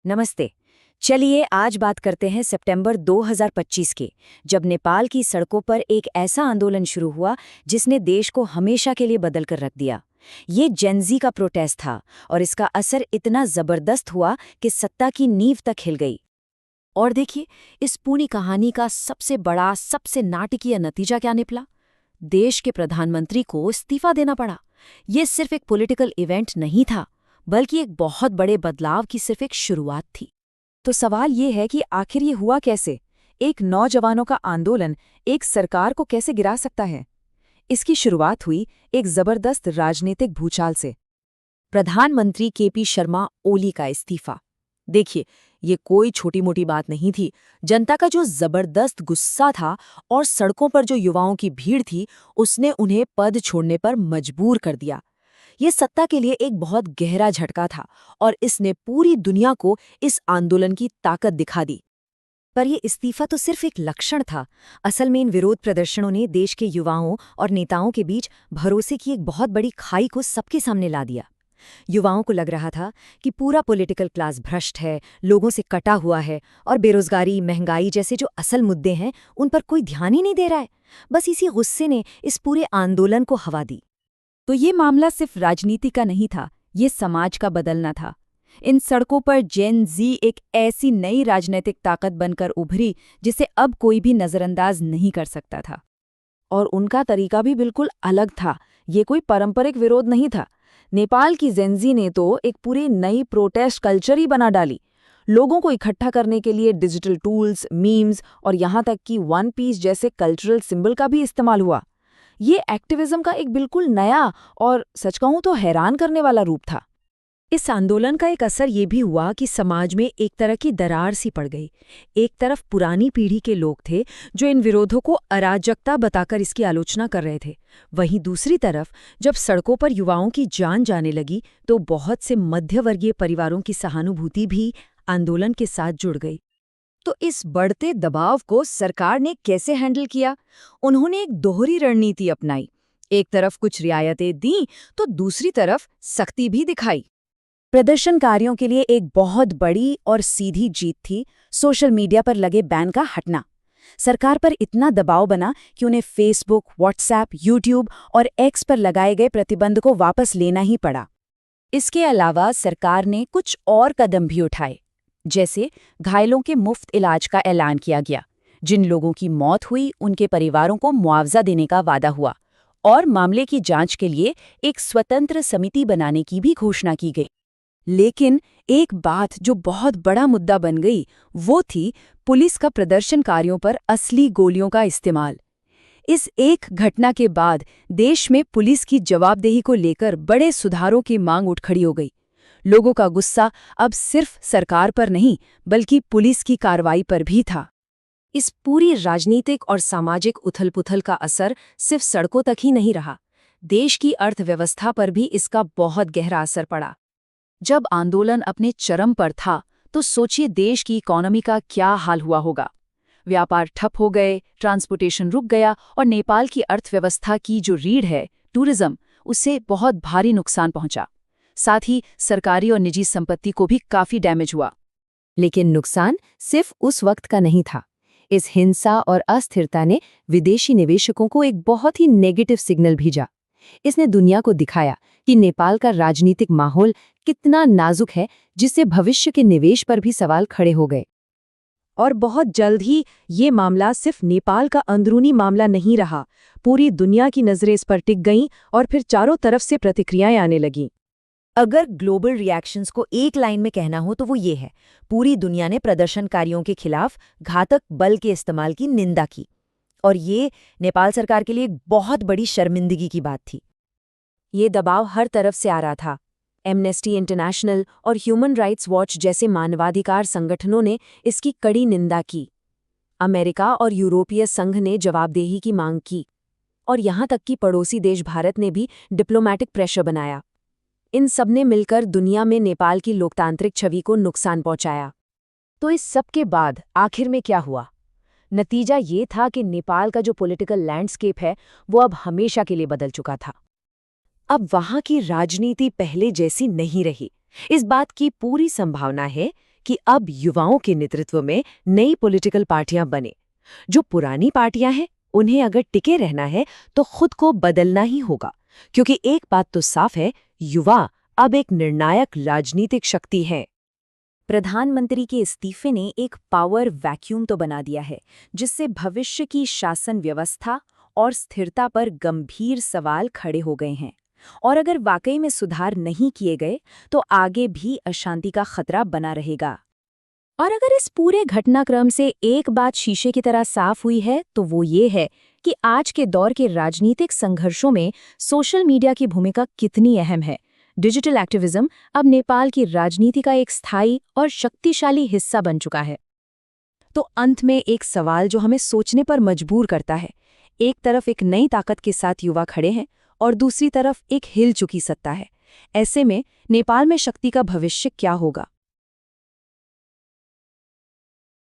नमस्ते। चलिए आज बात करते हैं सितंबर 2025 की, जब नेपाल की सड़कों पर एक ऐसा आंदोलन शुरू हुआ जिसने देश को हमेशा के लिए बदल कर रख दिया। ये जेनजी का प्रोटेस्ट था और इसका असर इतना जबरदस्त हुआ कि सत्ता की नींव तक हिल गई। और देखिए, इस पूरी कहानी का सबसे बड़ा, सबसे नाटकीय नतीजा क्या निकला? देश के प्रधानमंत्री को इस्तीफा देना पड़ा। ये सिर्फ एक पॉलिटिकल इवेंट नहीं था, बल्कि एक बहुत बड़े बदलाव की सिर्फ एक शुरुआत थी। तो सवाल ये है कि आखिर ये हुआ कैसे? एक नौजवानों का आंदोलन एक सरकार को कैसे गिरा सकता है? इसकी शुरुआत हुई एक जबरदस्त राजनीतिक भूचाल से। प्रधानमंत्री केपी शर्मा ओली का इस्तीफा। देखिए, ये कोई छोटी मोटी बात नहीं थी। जनता का जो जबरदस्त गुस्सा था और सड़कों पर जो युवाओं की भीड़ थी, उसने उन्हें पद छोड़ने पर मजबूर कर दिया। ये सत्ता के लिए एक बहुत गहरा झटका था और इसने पूरी दुनिया को इस आंदोलन की ताकत दिखा दी। पर यह इस्तीफा तो सिर्फ एक लक्षण था। असल में इन विरोध प्रदर्शनों ने देश के युवाओं और नेताओं के बीच भरोसे की एक बहुत बड़ी खाई को सबके सामने ला दिया। युवाओं को लग रहा था कि पूरा पॉलिटिकल क्लास भ्रष्ट है, लोगों से कटा हुआ है और बेरोजगारी, महंगाई जैसे जो असल मुद्दे हैं उन पर कोई ध्यान ही नहीं दे रहा है। बस इसी गुस्से ने इस पूरे आंदोलन को हवा दी। तो ये मामला सिर्फ राजनीति का नहीं था, ये समाज का बदलना था। इन सड़कों पर जेन जी एक ऐसी नई राजनीतिक ताकत बनकर उभरी जिसे अब कोई भी नजरअंदाज नहीं कर सकता था। और उनका तरीका भी बिल्कुल अलग था। ये कोई पारंपरिक विरोध नहीं था। नेपाल की जेनजी ने तो एक पूरी नई प्रोटेस्ट कल्चर ही बना डाली। लोगों को इकट्ठा करने के लिए डिजिटल टूल्स, मीम्स और यहाँ तक कि वन पीस जैसे कल्चरल सिंबल का भी इस्तेमाल हुआ। ये एक्टिविज्म का एक बिल्कुल नया और सच कहूं तो हैरान करने वाला रूप था। इस आंदोलन का एक असर ये भी हुआ कि समाज में एक तरह की दरार सी पड़ गई। एक तरफ पुरानी पीढ़ी के लोग थे जो इन विरोधों को अराजकता बताकर इसकी आलोचना कर रहे थे। वहीं दूसरी तरफ जब सड़कों पर युवाओं की जान जाने लगी तो बहुत से मध्यवर्गीय परिवारों की सहानुभूति भी आंदोलन के साथ जुड़ गई। तो इस बढ़ते दबाव को सरकार ने कैसे हैंडल किया? उन्होंने एक दोहरी रणनीति अपनाई। एक तरफ कुछ रियायतें दी तो दूसरी तरफ सख्ती भी दिखाई। प्रदर्शनकारियों के लिए एक बहुत बड़ी और सीधी जीत थी सोशल मीडिया पर लगे बैन का हटना। सरकार पर इतना दबाव बना कि उन्हें फेसबुक, व्हाट्सएप, यूट्यूब और एक्स पर लगाए गए प्रतिबंध को वापस लेना ही पड़ा। इसके अलावा सरकार ने कुछ और कदम भी उठाए, जैसे घायलों के मुफ्त इलाज का ऐलान किया गया। जिन लोगों की मौत हुई उनके परिवारों को मुआवजा देने का वादा हुआ और मामले की जांच के लिए एक स्वतंत्र समिति बनाने की भी घोषणा की गई। लेकिन एक बात जो बहुत बड़ा मुद्दा बन गई वो थी पुलिस का प्रदर्शनकारियों पर असली गोलियों का इस्तेमाल। इस एक घटना के बाद देश में पुलिस की जवाबदेही को लेकर बड़े सुधारों की मांग उठ खड़ी हो गई। लोगों का गुस्सा अब सिर्फ सरकार पर नहीं बल्कि पुलिस की कार्रवाई पर भी था। इस पूरी राजनीतिक और सामाजिक उथल-पुथल का असर सिर्फ सड़कों तक ही नहीं रहा, देश की अर्थव्यवस्था पर भी इसका बहुत गहरा असर पड़ा। जब आंदोलन अपने चरम पर था तो सोचिए देश की इकोनॉमी का क्या हाल हुआ होगा। व्यापार ठप हो गए, ट्रांसपोर्टेशन रुक गया और नेपाल की अर्थव्यवस्था की जो रीढ़ है, टूरिज्म, उससे बहुत भारी नुकसान पहुंचा। साथ ही सरकारी और निजी संपत्ति को भी काफी डैमेज हुआ। लेकिन नुकसान सिर्फ उस वक्त का नहीं था। इस हिंसा और अस्थिरता ने विदेशी निवेशकों को एक बहुत ही नेगेटिव सिग्नल भेजा। इसने दुनिया को दिखाया कि नेपाल का राजनीतिक माहौल कितना नाजुक है, जिससे भविष्य के निवेश पर भी सवाल खड़े हो गए। और बहुत जल्द ही ये मामला सिर्फ नेपाल का अंदरूनी मामला नहीं रहा, पूरी दुनिया की नजरें इस पर टिक गईं और फिर चारों तरफ से प्रतिक्रियाएं आने लगीं। अगर ग्लोबल रिएक्शंस को एक लाइन में कहना हो तो वो ये है, पूरी दुनिया ने प्रदर्शनकारियों के खिलाफ घातक बल के इस्तेमाल की निंदा की। और ये नेपाल सरकार के लिए एक बहुत बड़ी शर्मिंदगी की बात थी। ये दबाव हर तरफ से आ रहा था। एमनेस्टी इंटरनेशनल और ह्यूमन राइट्स वॉच जैसे मानवाधिकार संगठनों ने इसकी कड़ी निंदा की। अमेरिका और यूरोपीय संघ ने जवाबदेही की मांग की और यहाँ तक कि पड़ोसी देश भारत ने भी डिप्लोमैटिक प्रेशर बनाया। इन सब ने मिलकर दुनिया में नेपाल की लोकतांत्रिक छवि को नुकसान पहुंचाया। तो इस सब के बाद आखिर में क्या हुआ? नतीजा ये था कि नेपाल का जो पॉलिटिकल लैंडस्केप है वो अब हमेशा के लिए बदल चुका था। अब वहां की राजनीति पहले जैसी नहीं रही। इस बात की पूरी संभावना है कि अब युवाओं के नेतृत्व में नई पॉलिटिकल पार्टियां बने। जो पुरानी पार्टियां हैं, उन्हें अगर टिके रहना है तो खुद को बदलना ही होगा, क्योंकि एक बात तो साफ है, युवा अब एक निर्णायक राजनीतिक शक्ति है। प्रधानमंत्री के इस्तीफे ने एक पावर वैक्यूम तो बना दिया है, जिससे भविष्य की शासन व्यवस्था और स्थिरता पर गंभीर सवाल खड़े हो गए हैं। और अगर वाकई में सुधार नहीं किए गए तो आगे भी अशांति का खतरा बना रहेगा। और अगर इस पूरे घटनाक्रम से एक बात शीशे की तरह साफ हुई है तो वो ये है कि आज के दौर के राजनीतिक संघर्षों में सोशल मीडिया की भूमिका कितनी अहम है। डिजिटल एक्टिविज्म अब नेपाल की राजनीति का एक स्थायी और शक्तिशाली हिस्सा बन चुका है। तो अंत में एक सवाल जो हमें सोचने पर मजबूर करता है। एक तरफ एक नई ताकत के साथ युवा खड़े हैं और दूसरी तरफ एक हिल चुकी सत्ता है। ऐसे में नेपाल में शक्ति का भविष्य क्या होगा?